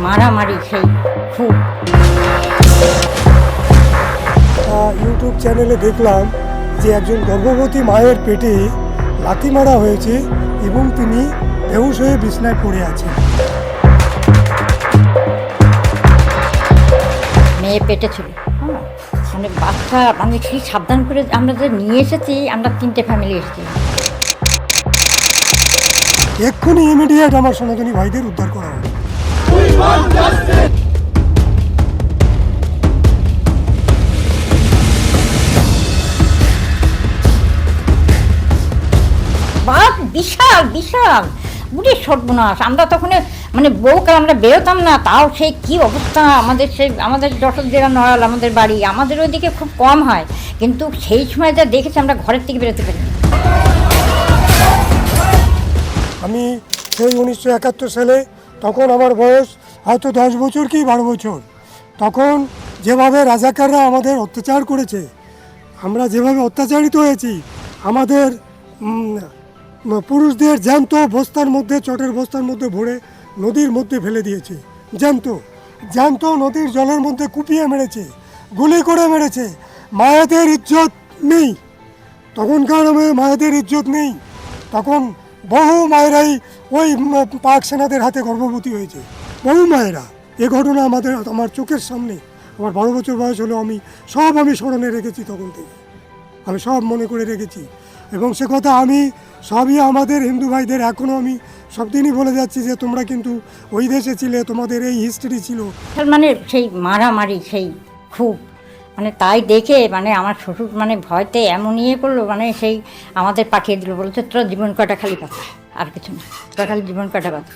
মারামারি সেই খুব। ইউটিউব চ্যানেলে দেখলাম যে একজন গর্ভবতী মায়ের পেটে লাথি মারা হয়েছে এবং তিনি বেহুশ হয়ে বিছনায় পড়ে আছেন। মেয়ে পেটে ছিল, মানে বাচ্চা, মানে সেই সাবধান করে আমরা যে নিয়ে এসেছি, আমরা 3টে ফ্যামিলি এসেছি। এক্ষুনি ইমিডিয়েট আমার সনাতনী ভাইদের উদ্ধার করা হবে। বাপ বিশাল বিশাল বুড়ি সর্বনাশ। আমরা তখন মানে বউকাল আমরা বেরোতাম না, তাও সেই কী অবস্থা আমাদের। সেই আমাদের যশোর জেলা নড়াল আমাদের বাড়ি, আমাদের ওইদিকে খুব কম হয়, কিন্তু সেই সময় যা দেখেছি আমরা ঘরের থেকে বেরোতে পারি। আমি সেই 1971 সালে, তখন আমার বয়স হয়তো 10 বছর কি 12 বছর, তখন যেভাবে রাজাকাররা আমাদের অত্যাচার করেছে, আমরা যেভাবে অত্যাচারিত হয়েছি, আমাদের পুরুষদের জ্যান্ত বস্তার মধ্যে, চটের বস্তার মধ্যে ভরে নদীর মধ্যে ফেলে দিয়েছে। জ্যান্ত জ্যান্ত নদীর জলের মধ্যে কুপিয়ে মেরেছে, গুলি করে মেরেছে। মায়েদের ইজ্জত নেই, তখনকার মায়েদের ইজ্জত নেই। তখন বহু মায়েরাই ওই পাক সেনাদের হাতে গর্ভবতী হয়েছে, বহু মায়েরা। এ ঘটনা আমার চোখের সামনে। আমার 12 বছর বয়স হলেও আমি স্মরণে রেখেছি, তখন থেকে আমি সব মনে করে রেখেছি। এবং সে কথা আমি সবই আমাদের হিন্দু ভাইদের এখনও আমি সব দিনই বলে যাচ্ছি যে তোমরা কিন্তু ওই দেশে ছিলে, তোমাদের এই হিস্ট্রি ছিল। মানে সেই মারামারি সেই খুব, মানে তাই দেখে মানে আমার শ্বশুর মানে ভয়তে এমন ইয়ে করলো, মানে সেই আমাদের পাঠিয়ে দিল, বলছে তোরা জীবন কাটা খালি পাতা, আর কিছু না, তোরা খালি জীবন কাটা পাতা।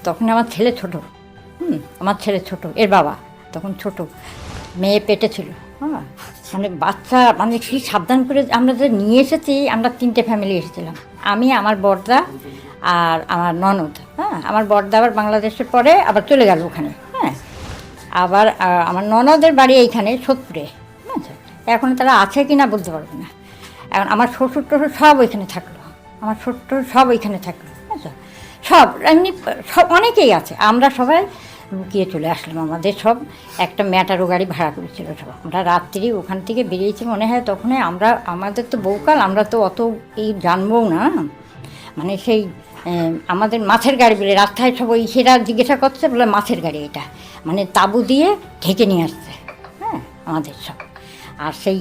তখন আমার ছেলে ছোট, আমার ছেলে ছোট, এর বাবা তখন ছোট, মেয়ে পেটে ছিল, মানে বাচ্চা, মানে কি সাবধান করে আমরা যে নিয়ে এসেছি, আমরা 3টে ফ্যামিলি এসেছিলাম। আমি, আমার বড়দা আর আমার ননদ। আমার বড়দা আবার বাংলাদেশের পরে আবার চলে গেল ওখানে। আবার আমার ননদের বাড়ি এইখানে সোদপুরে। এখন তারা আছে কি না বলতে পারবো না। এখন আমার শ্বশুর টশুর সব ওইখানে থাকলো, আমার শ্বশুর সব ওইখানে থাকলো, সব এমনি সব অনেকেই আছে। আমরা সবাই লুকিয়ে চলে আসলাম, আমাদের সব একটা ম্যাটারো গাড়ি ভাড়া করেছিল সব। আমরা রাত্রি ওখান থেকে বেরিয়েছি মনে হয় তখনই। আমাদের তো বউকাল, আমরা তো অত এই জানবও না, মানে সেই আমাদের মাছের গাড়ি বলে রাস্তায় সব ওই সেরা জিজ্ঞাসা করছে, বলে মাছের গাড়ি এটা, মানে তাঁবু দিয়ে ঢেকে নিয়ে আসছে, আমাদের সব। আর সেই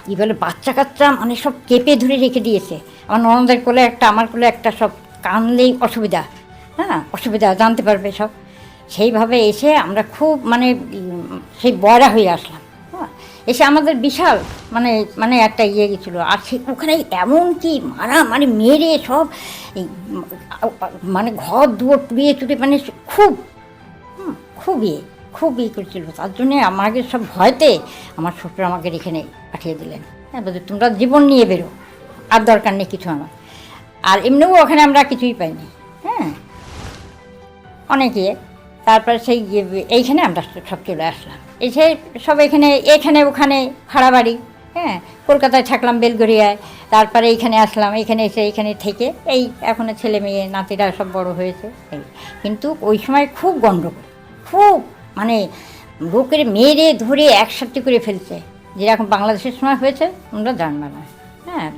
কী বলে বাচ্চা কাচ্চা মানে সব কেঁপে ধরে রেখে দিয়েছে। আমার ননদের কোলে একটা, আমার কোলে একটা, সব কানলেই অসুবিধা, অসুবিধা জানতে পারবে সব। সেইভাবে এসে আমরা খুব মানে সেই বয়রা হয়ে আসলাম। এসে আমাদের বিশাল মানে মানে একটা ইয়ে গেছিলো। আর সে ওখানে এমন কি মানে মেরে সব মানে ঘর দুয়ার পুড়িয়ে চুড়ে, মানে খুব খুব ইয়ে করছিল। তার জন্যে আমাকে সব ভয়তে আমার শ্বশুর আমাকে এখানে পাঠিয়ে দিলেন। বলছে তোমরা জীবন নিয়ে বেরো, আর দরকার নেই কিছু আমার। আর এমনিও ওখানে আমরা কিছুই পাইনি, অনেকে। তারপরে সেই এইখানে আমরা সব চলে আসলাম, এসে সব এখানে ওখানে ভাড়া বাড়ি, কলকাতায় থাকলাম বেলগড়িয়ায়। তারপরে এইখানে আসলাম, এখানে এসে এইখানে থেকে এই এখনও ছেলে মেয়ে নাতিরা সব বড় হয়েছে। কিন্তু ওই সময় খুব গণ্ডগোল, খুব মানে লোকের মেরে ধরে একসাথে করে ফেলছে। যেরকম বাংলাদেশের সময় হয়েছে তোমরা জানবে না,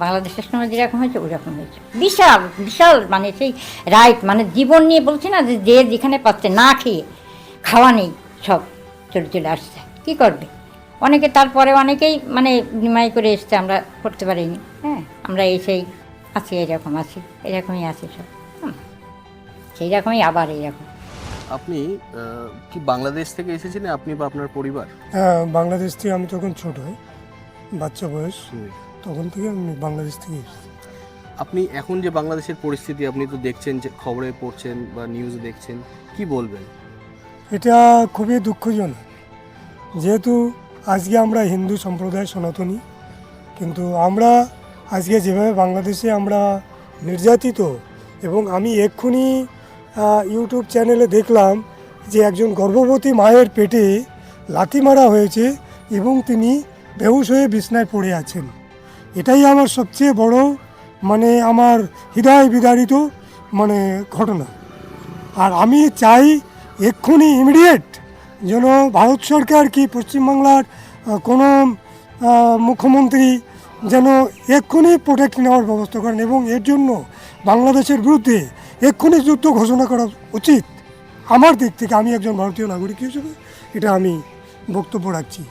বাংলাদেশের সময় যেরকম হয়েছে ওই রকম হয়েছে। বিশাল বিশাল মানে সেই রাইট, মানে জীবন নিয়ে বলছি না, যে যেখানে পাচ্ছে না খেয়ে, খাওয়া নেই, সব চলে আসছে। কী করবে অনেকে, তারপরে অনেকেই মানে নিমাই করে এসছে, আমরা করতে পারিনি। আমরা এসেই আছি, এরকমই আছি সব, সেই রকমই আবার এইরকম। আপনি কি বাংলাদেশ থেকে এসেছিলেন, আপনি বা আপনার পরিবার? হ্যাঁ, বাংলাদেশ থেকে। আমি তখন ছোট, বাচ্চা বয়স, তখন থেকে আমি বাংলাদেশ থেকে এসেছি। আপনি এখন যে বাংলাদেশের পরিস্থিতি আপনি তো দেখছেন, যে খবরে পড়ছেন বা নিউজ দেখছেন, কি বলবেন? এটা খুবই দুঃখজনক, যেহেতু আজকে আমরা হিন্দু সম্প্রদায় সনাতনী, কিন্তু আমরা আজকে যেভাবে বাংলাদেশে আমরা নির্যাতিত। এবং আমি এক্ষুনি ইউটিউব চ্যানেলে দেখলাম যে একজন গর্ভবতী মায়ের পেটে লাথি মারা হয়েছে এবং তিনি বেহুশ হয়ে বিছনায় পড়ে আছেন। এটাই আমার সবচেয়ে বড় মানে আমার হৃদয় বিদারিত মানে ঘটনা। আর আমি চাই এক্ষুনি ইমিডিয়েট যেন ভারত সরকার কি পশ্চিমবাংলার কোনো মুখ্যমন্ত্রী যেন এক্ষুনি প্রোটেক্ট নেওয়ার ব্যবস্থা করেন এবং এর জন্য বাংলাদেশের বিরুদ্ধে এক্ষুনি যুদ্ধ ঘোষণা করা উচিত। আমার দিক থেকে আমি একজন ভারতীয় নাগরিক হিসেবে এটা আমি বক্তব্য রাখছি।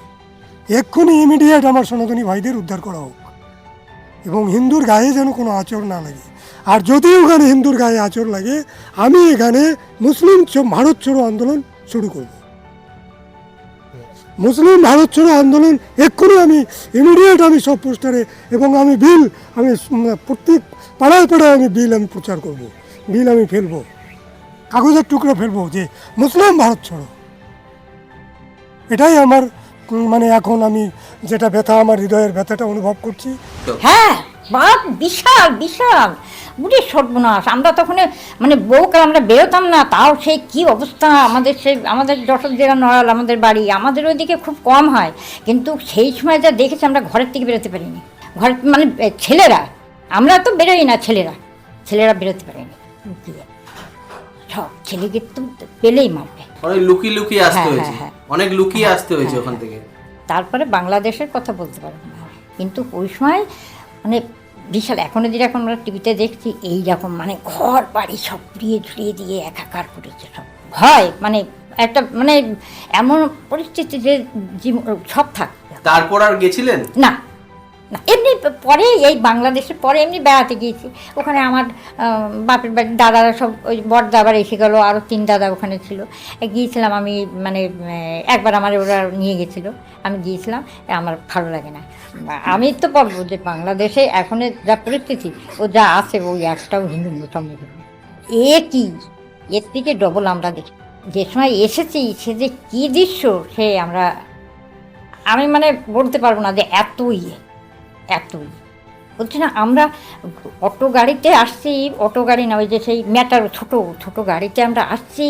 এক্ষুনি ইমিডিয়েট আমার সনাতনী ভাইদের উদ্ধার করা হোক এবং হিন্দুর গায়ে যেন কোনো আচর না লাগে। আর যদি ওখানে হিন্দুর গায়ে আচর লাগে আমি এখানে মুসলিম ভারত ছাড়ো আন্দোলন শুরু করব। মুসলিম ভারত ছাড়ো আন্দোলন এক্ষুনি আমি ইমিডিয়েট আমি সব পোস্টারে এবং আমি বিল আমি প্রত্যেক পাড়ায় পাড়ায় আমি বিল আমি প্রচার করব, বিল আমি ফেলবো, কাগজের টুকরো ফেলবো যে মুসলিম ভারত ছাড়ো। এটাই আমার মানে এখন আমি যেটা ব্যথা, আমার হৃদয়ের ব্যথাটা অনুভব করছি। হ্যাঁ, বাপ বিশাল বিশাল বুড়ি সর্বনাশ। আমরা তখন মানে বউকে আমরা বেরোতাম না, তাও সেই কী অবস্থা আমাদের, সেই আমাদের যশোর জেলা নড়াল আমাদের বাড়ি, আমাদের ওইদিকে খুব কম হয়, কিন্তু সেই সময় যা দেখেছি আমরা ঘরের থেকে বেরোতে পারিনি। ঘর মানে ছেলেরা, আমরা তো বেরোই না, ছেলেরা বেরোতে পারেনি। সব ছেলেকে তো পেলেই মারবে। অনেক লুকিয়ে লুকিয়ে আসতে হ্যাঁ, হয়েছে, হ্যাঁ, অনেক লুকিয়ে আসতে হয়েছে ওখান থেকে। তারপরে বাংলাদেশের কথা বলতে পারবো না, কিন্তু ওই সময় মানে বিশাল। এখনও যেরকম আমরা টিভিতে দেখছি এইরকম মানে ঘর বাড়ি সব পুড়িয়ে ঝুড়িয়ে দিয়ে একাকার করেছে সব। ভয় মানে একটা মানে এমন পরিস্থিতি যে সব থাকবে। তারপর আর গেছিলেন না না, এমনি পরে এই বাংলাদেশের পরে এমনি বেড়াতে গিয়েছি। ওখানে আমার বাপের বাড়ির দাদারা সব, ওই বড় দাদার এসে গেলো, আরও 3 দাদা ওখানে ছিল। গিয়েছিলাম আমি, মানে একবার আমার ওরা নিয়ে গেছিলো, আমি গিয়েছিলাম। আমার ভালো লাগে না। আমি তো বলবো যে বাংলাদেশে এখন যা পরিস্থিতি, ও যা আছে ওই একটাও হিন্দু মুসলমান এ কি, এর থেকে ডবল আমরা দেখি। যে সময় এসেছি সে যে কী দৃশ্য, সে আমি মানে বলতে পারবো না যে এতই বলছি না। আমরা অটো গাড়িতে আসছি, অটো গাড়ি না, ওই যে সেই ম্যাটার ছোট গাড়িতে আমরা আসছি,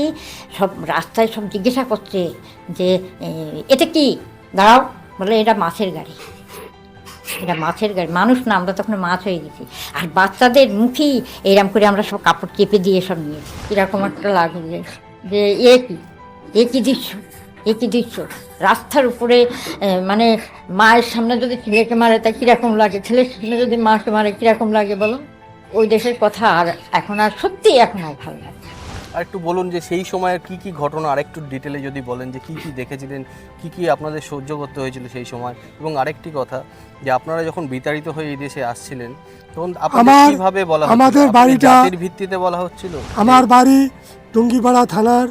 সব রাস্তায় সব জিজ্ঞাসা করছে যে এটা কি, দাঁড়াও, বলে এটা মাছের গাড়ি, এটা মাছের গাড়ি। মানুষ না, আমরা তখন মাছ হয়ে গেছি। আর বাচ্চাদের মুখেই এরকম করে আমরা সব কাপড় চেপে দিয়ে সব নিয়েছি। এরকম একটা লাগে যে একই দৃশ্য রাস্তার উপরে। মানে মায়ের সামনে যদি ছেলেকে মারে তা কীরকম লাগে, ছেলের সামনে যদি মাকে মারে কীরকম লাগে বলো। ওই দেশের কথা আর এখন আর সত্যি এখন আর ভালো লাগে। আর একটু বলুন যে সেই সময়ের কি কি ঘটনা আরেকটু ডিটেলে যদি বলেন, যে কি কি দেখেছিলেন, কি কি আপনাদের সহ্য করতে হয়েছিল সেই সময়। এবং আরেকটি কথা, যে আপনারা যখন বিতাড়িত হয়ে এই দেশে আসছিলেন তখন আপনাদের কিভাবে বলা হচ্ছিল, আমাদের বাড়িটা জাতির ভিত্তিতে বলা হচ্ছিল? আমার বাড়ি টুঙ্গিপাড়া থানার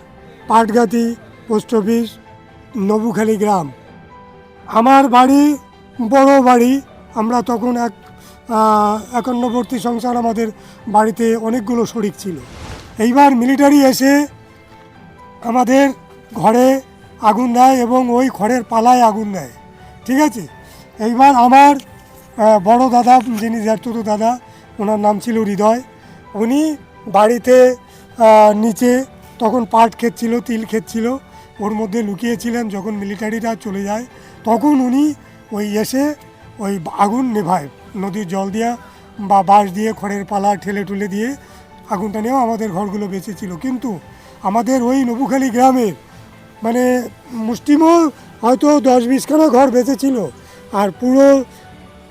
পাটগাতি পোস্ট অফিস, নবুখালী গ্রাম। আমার বাড়ি বড় বাড়ি। আমরা তখন একান্নবর্তী সংসার, আমাদের বাড়িতে অনেকগুলো শরিক ছিল। এইবার মিলিটারি এসে আমাদের ঘরে আগুন দেয় এবং ওই খড়ের পালায় আগুন দেয়, ঠিক আছে। এইবার আমার বড় দাদা, যিনি জ্যাঠতো দাদা, ওনার নাম ছিল হৃদয়। উনি বাড়িতে নিচে তখন পাট ক্ষেত ছিল, তিল ক্ষেত ছিল, ওর মধ্যে লুকিয়েছিলেন। যখন মিলিটারিরা চলে যায় তখন উনি ওই এসে ওই আগুন নেভায়, নদীর জল দিয়ে বা বাঁশ দিয়ে, খড়ের পালা ঠেলে টুলে দিয়ে আগুনটা নিয়েও আমাদের ঘরগুলো বেঁচেছিল। কিন্তু আমাদের ওই নবুখালী গ্রামের মানে মুষ্টিময় হয়তো 10-20খানা ঘর বেঁচেছিল, আর পুরো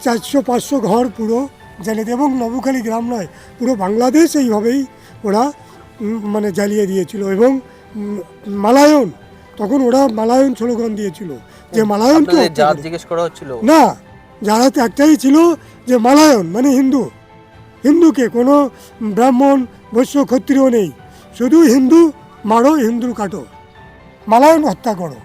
400-500 ঘর পুরো জ্বালিয়ে, এবং নবুখালী গ্রাম নয়, পুরো বাংলাদেশ এইভাবেই ওরা মানে জ্বালিয়ে দিয়েছিল। এবং মালায়ন, তখন ওরা মালায়ন স্লোগান দিয়েছিল যে মালায়নকে জিজ্ঞেস করা হচ্ছিল না, যারা একটাই ছিল যে মালায়ন মানে হিন্দুকে, কোনো ব্রাহ্মণ বৈশ্য ক্ষত্রিয় নেই, শুধু হিন্দু মারো, হিন্দু কাটো, মালায়ন হত্যা করো।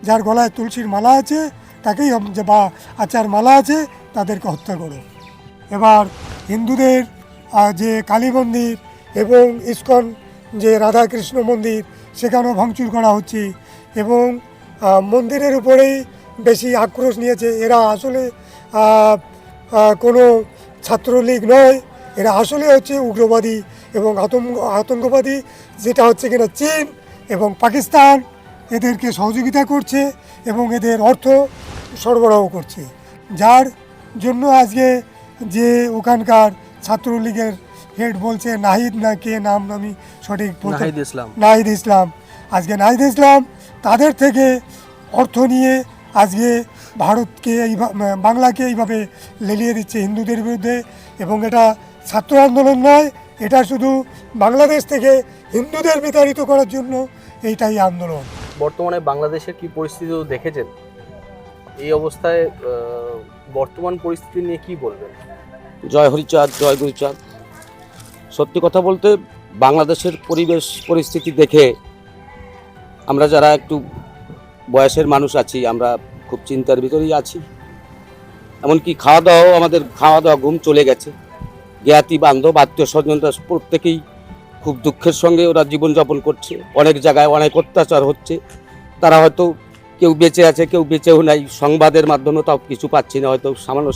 যার গলায় তুলসীর মালা আছে তাকেই, বা আচার মালা আছে তাদেরকে হত্যা করো। এবার হিন্দুদের যে কালী মন্দির এবং ইস্কন যে রাধাকৃষ্ণ মন্দির, সেখানেও ভাঙচুর করা হচ্ছে এবং মন্দিরের উপরেই বেশি আক্রোশ নিয়েছে। এরা আসলে কোনো ছাত্রলীগ নয়, এরা আসলে হচ্ছে উগ্রবাদী এবং আতঙ্কবাদী, যেটা হচ্ছে কিনা চীন এবং পাকিস্তান এদেরকে সহযোগিতা করছে এবং এদের অর্থ সরবরাহ করছে, যার জন্য আজকে যে ওখানকার ছাত্রলীগের হেড বলছে নাহিদ, না কে নাম আমি সঠিক, নাহিদ ইসলাম। নাহিদ ইসলাম, আজকে নাহিদ ইসলাম তাদের থেকে অর্থ নিয়ে আজকে ভারতকে বাংলাকে এইভাবে লেলিয়ে দিচ্ছে হিন্দুদের বিরুদ্ধে। এবং এটা ছাত্র আন্দোলন নয়, এটা শুধু বাংলাদেশ থেকে হিন্দুদের বিতাড়িত করার জন্য এইটাই আন্দোলন। বর্তমানে বাংলাদেশের কি পরিস্থিতি দেখেছেন? এই অবস্থায় বর্তমান পরিস্থিতি নিয়ে কি বলবেন? জয় হরিচাঁদ, জয় গুরুচাঁদ। সত্যি কথা বলতে বাংলাদেশের পরিবেশ পরিস্থিতি দেখে আমরা যারা একটু বয়সের মানুষ আছি আমরা খুব চিন্তার ভিতরেই আছি। এমনকি আমাদের খাওয়া দাওয়া ঘুম চলে গেছে। জ্ঞাতি বান্ধব আত্মীয় স্বজনরা প্রত্যেকেই খুব দুঃখের সঙ্গে ওরা জীবনযাপন করছে। অনেক জায়গায় অনেক অত্যাচার হচ্ছে। তারা হয়তো কেউ বেঁচে আছে, কেউ বেঁচেও নাই। সংবাদের মাধ্যমে তাও কিছু পাচ্ছি না, হয়তো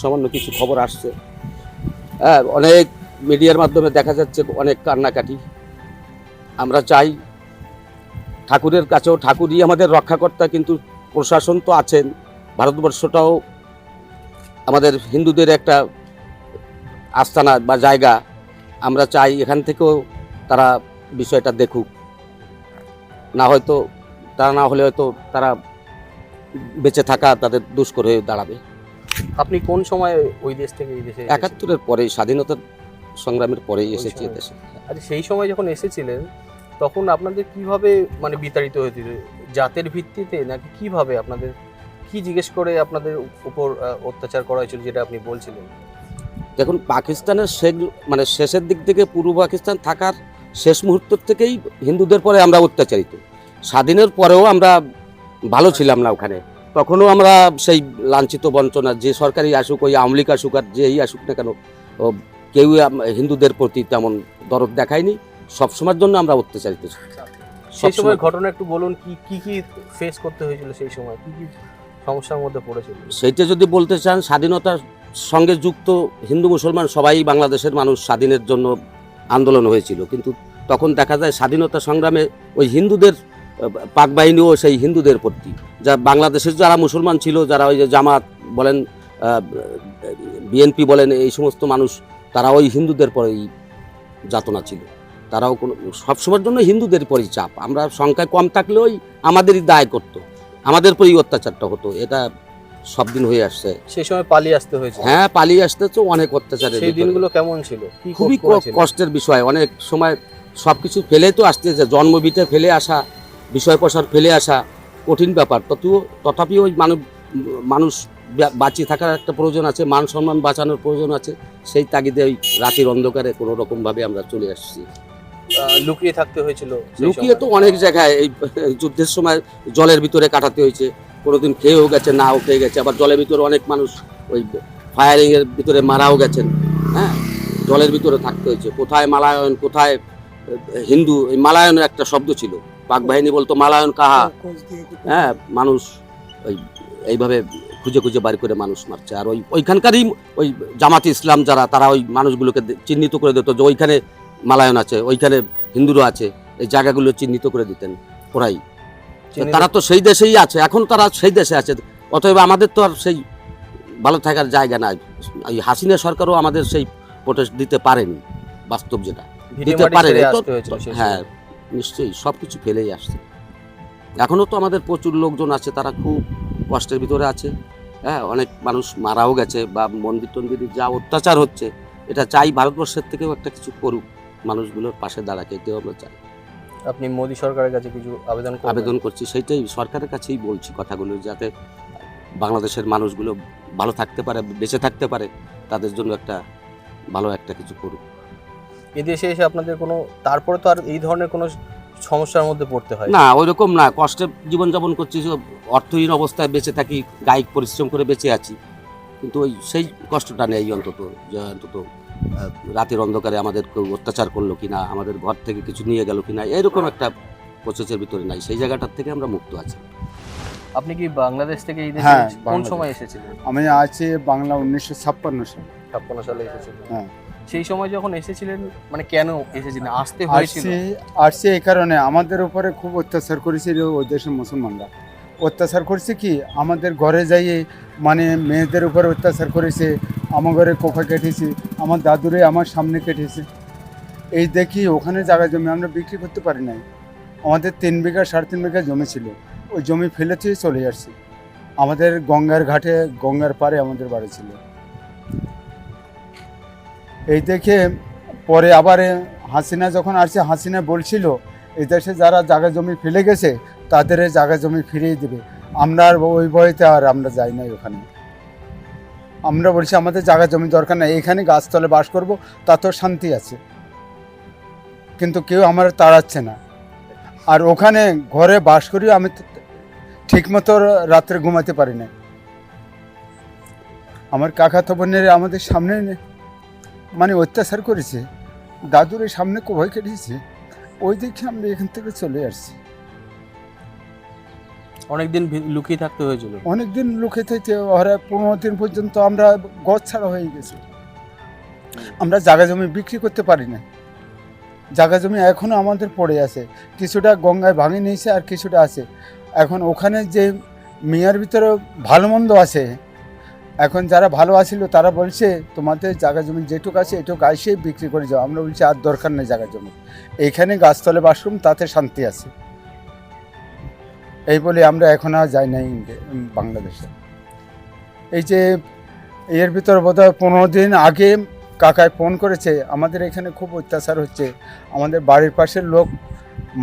সামান্য কিছু খবর আসছে। হ্যাঁ, অনেক মিডিয়ার মাধ্যমে দেখা যাচ্ছে অনেক কান্নাকাটি। আমরা চাই ঠাকুরের কাছেও, ঠাকুরই আমাদের রক্ষাকর্তা, কিন্তু প্রশাসন তো আছেন। ভারতবর্ষটাও আমাদের হিন্দুদের একটা আস্তানা বা জায়গা। আমরা চাই এখান থেকেও তারা বিষয়টা দেখুক। না হলে হয়তো তারা বেঁচে থাকা তাদের দুষ্কর হয়ে দাঁড়াবে। আপনি কোন সময় ওই দেশ থেকে এই দেশে ৭১-এর পরেই, স্বাধীনতার সংগ্রামের পরেই ওই এসেছি সময়। দেশে। আচ্ছা, সেই সময় যখন এসেছিলেন তখন আপনাদের কিভাবে মানে বিতাড়িত হয়েছিল? জাতের ভিত্তিতে নাকি কিভাবে? আপনাদের কি জিজ্ঞেস করে আপনাদের উপর অত্যাচার করা হয়েছিল যেটা আপনি বলছিলেন? দেখুন, পাকিস্তানের শেষের দিক থেকে পূর্ব পাকিস্তান থাকার শেষ মুহূর্ত থেকেই হিন্দুদের পরে আমরা অত্যাচারিত। স্বাধীনের পরেও আমরা ভালো ছিলাম না ওখানে। তখনও আমরা সেই লাঞ্ছিত বঞ্চনা, যে সরকারই আসুক, ওই আওয়ামী লীগ আসুক আর যেই আসুক না কেন, কেউ হিন্দুদের প্রতি তেমন দরদ দেখায়নি। সবসময়ের জন্য আমরা অত্যাচারিত ছিলাম। সেই সময় ঘটনা একটু বলুন, কি কি ফেস করতে হয়েছিল সেই সময়, কি কি সমস্যার মধ্যে পড়েছিল? সেইটা যদি বলতে চান, স্বাধীনতার সঙ্গে যুক্ত হিন্দু মুসলমান সবাই বাংলাদেশের মানুষ স্বাধীনের জন্য আন্দোলন হয়েছিল। কিন্তু তখন দেখা যায় স্বাধীনতা সংগ্রামে ওই হিন্দুদের পাক বাহিনীও সেই হিন্দুদের প্রতি, যা বাংলাদেশের যারা মুসলমান ছিল, যারা ওই যে জামাত বলেন, বিএনপি বলেন, এই সমস্ত মানুষ তারা ওই হিন্দুদের পরেই যাতনা ছিল। তারাও সবসময়ের জন্য হিন্দুদের পরেই চাপ। আমরা সংখ্যায় কম থাকলেও আমাদেরই দায় করতো, আমাদের পরেই অত্যাচারটা হতো। এটা সব দিন হয়ে আসছে। সেই সময় পালিয়ে আসতে হয়েছে? হ্যাঁ, পালিয়ে আসতে তো অনেক অত্যাচারের। সেই দিনগুলো কেমন ছিল? খুবই কষ্টের বিষয়। অনেক সময় সব কিছু ফেলে তো আসতে, জন্মভিটে ফেলে আসা, বিষয় প্রসার ফেলে আসা কঠিন ব্যাপার। তথাপিও ওই মানুষ বাঁচিয়ে থাকার একটা প্রয়োজন আছে, মান সম্মান বাঁচানোর প্রয়োজন আছে। সেই তাগিদে ওই রাতের অন্ধকারে কোনো রকমভাবে আমরা চলে আসছি। লুকিয়ে থাকতে হয়েছিল? লুকিয়ে তো অনেক জায়গায়, এই যুদ্ধের সময় জলের ভিতরে কাটাতে হয়েছে। কোনোদিন খেয়েও গেছে, নাও খেয়ে গেছে। আবার জলের ভিতরে অনেক মানুষ ওই ফায়ারিংয়ের ভিতরে মারাও গেছেন। হ্যাঁ, জলের ভিতরে থাকতে হয়েছে। কোথায় মালায়ন, কোথায় হিন্দু, এই মালায়নের একটা শব্দ ছিল। পাক বাহিনী বলতো মালায়ন কাহা। হ্যাঁ, মানুষ এইভাবে খুঁজে খুঁজে বাড়ি করে মানুষ মারছে। আর ওইখানকারই ওই জামাতে ইসলাম যারা, তারা ওই মানুষগুলোকে চিহ্নিত করে দিত যে ওইখানে মালায়ন আছে, ওইখানে হিন্দুরা আছে। এই জায়গাগুলো চিহ্নিত করে দিতেন ওরাই। তারা তো সেই দেশেই আছে, এখন তারা সেই দেশে আছে। অতএব আমাদের তো আর সেই ভালো থাকার জায়গা নাই। এই হাসিনা সরকারও আমাদের সেই প্রোটেস্ট দিতে পারেনি, বাস্তব যেটা দিতে পারেনি। হ্যাঁ, নিশ্চয়ই সব কিছু ফেলেই আসছে। এখনও তো আমাদের প্রচুর লোকজন আছে, তারা খুব কষ্টের ভিতরে আছে। হ্যাঁ, অনেক মানুষ মারাও গেছে, বা মন্দির টন্দিরে যা অত্যাচার হচ্ছে, এটা চাই ভারতবর্ষের থেকেও একটা কিছু করুক, মানুষগুলোর পাশে দাঁড়াকে, এটাও আমরা চাই। আপনি মোদী সরকারের কাছে কিছু আবেদন করছি, সেইটাই সরকারের কাছেই বলছি কথাগুলো, যাতে বাংলাদেশের মানুষগুলো ভালো থাকতে পারে, বেঁচে থাকতে পারে, তাদের জন্য একটা ভালো একটা কিছু করুক। এদেশে এসে আপনাদের তারপরে তো আর এই ধরনের কোনো সমস্যার মধ্যে পড়তে হয় না? ওই রকম না, কষ্টে জীবনযাপন করছি, অর্থহীন অবস্থায় বেঁচে থাকি, কায়িক পরিশ্রম করে বেঁচে আছি, কিন্তু সেই কষ্টটা নেই অন্তত। যে অন্তত রাতের অন্ধকারে আমাদের কেউ অত্যাচার করলো কিনা, আমাদের ঘর থেকে কিছু নিয়ে গেল কিনা, এরকম একটা প্রসেসের ভিতরে নাই। সেই জায়গাটার থেকে আমরা মুক্ত আছি। আপনি কি বাংলাদেশ থেকে এই দেশে হ্যাঁ, কোন সময় এসেছিলেন? আমি আছি বাংলা 1956 সালে। 56 সালে এসেছিলেন? হ্যাঁ। সেই সময় যখন এসেছিলেন, মানে কেন এসেছিলেন, আসতে হয়েছিল? আসছে এই কারণে, আমাদের উপরে খুব অত্যাচার করেছিল ওই দেশের মুসলমানরা। অত্যাচার করছে কি, আমাদের ঘরে যাইয়ে মানে মেয়েদের উপরে অত্যাচার করেছে। আমার ঘরে কোফা কেটেছে, আমার দাদুরে আমার সামনে কেটেছে। এই দেখি ওখানে জায়গা জমি আমরা বিক্রি করতে পারি নাই। আমাদের 3 বিঘা 3.5 বিঘা জমি ছিল, ওই জমি ফেলেছি চলে আসছি। আমাদের গঙ্গার ঘাটে, গঙ্গার পাড়ে আমাদের বাড়ি ছিল। এই দেখে পরে আবার হাসিনা যখন আসছে, হাসিনা বলছিল এই দেশে যারা জায়গা জমি ফেলে গেছে তাদের এই জায়গা জমি ফিরিয়ে দেবে। আমরা আর ওই ভয়েতে আর আমরা যাই নাই ওখানে। আমরা বলছি আমাদের জায়গা জমি দরকার নাই, এখানে গাছতলে বাস করব, তাতেও শান্তি আছে। কিন্তু কেউ আমার তাড়াচ্ছে না। আর ওখানে ঘরে বাস করি আমি ঠিকমতো রাত্রে ঘুমাতে পারি না। আমার কাকাতো বোনের আমাদের সামনে মানে অত্যাচার করেছে, দাদুর সামনে কোভাই কেটেছে, ওই দেখে আমরা এখান থেকে চলে আসছি। অনেকদিন লুকিয়ে থাকতে হয়েছিল। অনেকদিন লুকিয়ে থাকতে, ওরা 15 দিন পর্যন্ত আমরা গছ ছাড়া হয়ে গেছি। আমরা জায়গা জমি বিক্রি করতে পারি না। জায়গা জমি এখনও আমাদের পড়ে আছে, কিছুটা গঙ্গায় ভাঙে নিয়েছে আর কিছুটা আছে। এখন ওখানে যে মেয়ার ভিতরে ভালো মন্দ আছে, এখন যারা ভালো আছিল তারা বলছে তোমাদের জায়গা জমি যেটুকু আছে এটুকু আইসে বিক্রি করে যাও। আমরা বলছি আর দরকার নেই জায়গা জমি, এইখানে গাছতলে বাসরুম, তাতে শান্তি আছে। এই বলে আমরা এখন আর যাই নাই বাংলাদেশে। এই যে এর ভিতরে বোধহয় 15 দিন আগে কাকায় ফোন করেছে, আমাদের এখানে খুব অত্যাচার হচ্ছে, আমাদের বাড়ির পাশের লোক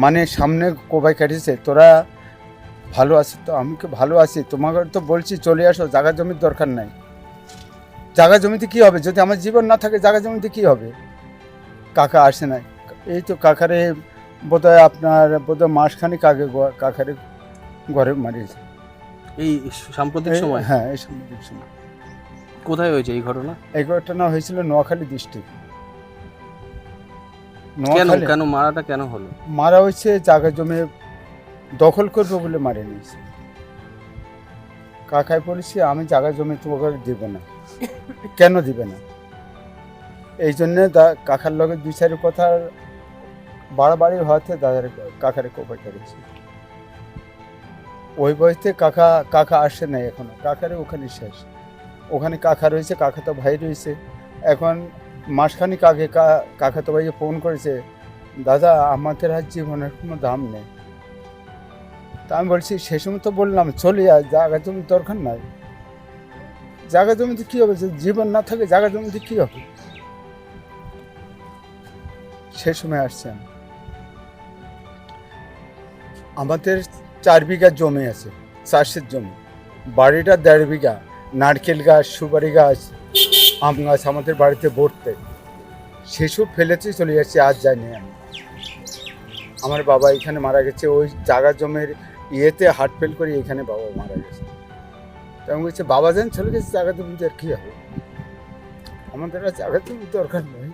মানে সামনে কোবাই কাটিয়েছে, তোরা ভালো আছিস? তো আমি কি ভালো আছি, তোমাকে তো বলছি চলে আসো, জায়গা জমির দরকার নাই। জায়গা জমিতে কী হবে যদি আমার জীবন না থাকে, জায়গা জমিতে কী হবে? কাকা আসে নাই। এই তো কাকারে বোধহয় মাসখানেক আগে কাকারে ঘরে মারিয়েছে। এই সাম্প্রতিক সময়? হ্যাঁ, এই সাম্প্রতিক সময়। কোথায় হয়েছে এই ঘটনা? এই ঘটনা হয়েছিল নোয়াখালী ডিস্ট্রিক্ট। কেন মারাটা কেন হলো? মারা হয়েছে জায়গা জমি দখল করবে বলে মারে নিয়েছে। কাকাই বলেছি আমি জায়গা জমি তোমাকে দিব না। কেন দিবে না? এই জন্যে কাকার লগে 2-4 কথা বাড়াবাড়ি হওয়াতে দাদার কাকারে কোপাই করেছে। ওই বয়সে কাকা আসে নাই এখনো, কাকারে ওখানে শেষ। ওখানে কাকা রয়েছে, কাকা তো ভাই রয়েছে। এখন মাসখানিক আগে কাকা তো ভাইকে ফোন করেছে, দাদা আমাদের আর জীবনের কোনো দাম নেই। তা আমি বলছি সে সময় তো বললাম চলে আয়, জায়গা জমির দরকার নাই। জায়গা জমিতে কী হবে, জীবন না থাকে জায়গা জমিতে কী হবে? সে সময় আসছে। আমাদের 4 বিঘা জমি আছে, চাষের জমি। বাড়িটা 1.5 বিঘা। নারকেল গাছ, সুপারি গাছ, আম গাছ আমাদের বাড়িতে ভরতে, সেসব ফেলেছি চলে যাচ্ছে, আজ যায়নি আমি। আমার বাবা এখানে মারা গেছে, ওই জায়গা জমির ইয়েতে হার্ট ফেল করে এখানে বাবা মারা গেছে। তেমন বলছে বাবা যেন চলে গেছে, জায়গা জমিতে আর কী হবে? আমাদের আর জায়গা জমির দরকার নেই।